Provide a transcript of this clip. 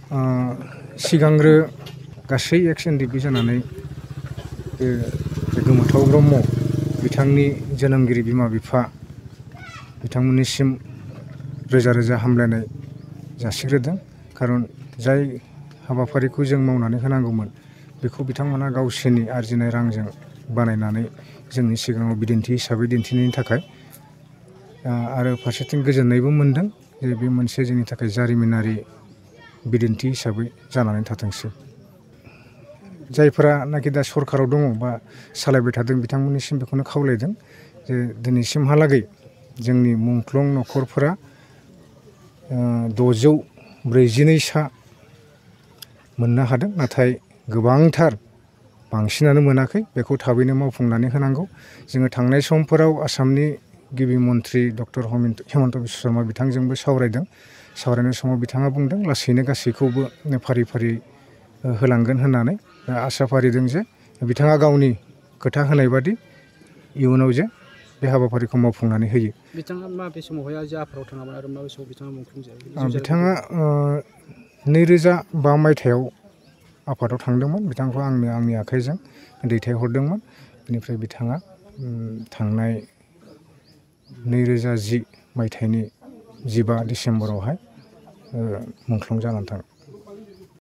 सिगांग्रो गासै एक्स एनडिपि जानानै गोमोथाव ब्रह्म बिथांनि जोनोमगिरि बिमा बिफा बिथांमोननिसिम रोजा रोजा हामलायनाय जासिग्रोदों। खारन जाय हाबाफारिखौ जों मावनानै होनांगौमोन बेखौ बिथांमोना गावसोरनि आरजिनाय रांजों बानायनानै जोंनि सिगाङाव बिदिन्थि हिसाबै दिन्थिनायनि थाखाय आरो फारसेथिं गोजोननायबो मोनदों जे बे मोनसे जोंनि थाखाय जारिमिनारि बिदिन्थि हिसाबै जानानै थाथोंसै। जायफोरानाखि दा सरकाराव दङ बा सालायबाय थादों बिथांमोननिसिम बेखौनो खावलायदों जे दिनैसिमहालागै जोंनि मुंख्लं न'खरफोरा 642 सा मोननो हादों, नाथाय गोबांथार बांसिनानो मोनाखै। बेखौ थाबैनो मावफुंनानै होनांगौ। जोङो थांनाय समफोराव आसामनि गिबि मन्थ्रि डक्टर हिमन्त बिश्व शर्मा बिथांजोंबो सावरायदों। सावरायनाय समाव बिथाङा बुंदों लासैनो गासैखौबो फारि फारि होलांगोन होननानै आसा फारिदों जे बिथाङा गावनि खोथा होनाय बादि इयुनाव जे बे हाबाफारिखौ मावफुंनानै होयो। बिथाङा माबे समावहाय आफादाव थाङामोन आरो माबे समाव बिथाङा मुंख्लं जायो? बिथाङा 2005 मायथाइयाव आफादाव थांदोंमोन। बिथांखौ आंनो आंनि आखाइजों दैथायहरदोंमोन। बेनिफ्राय बिथाङा थांनाय 2010 मायथाइनि 15 डिसेम्बरावहाय मुंख्लं जानानै थाङो।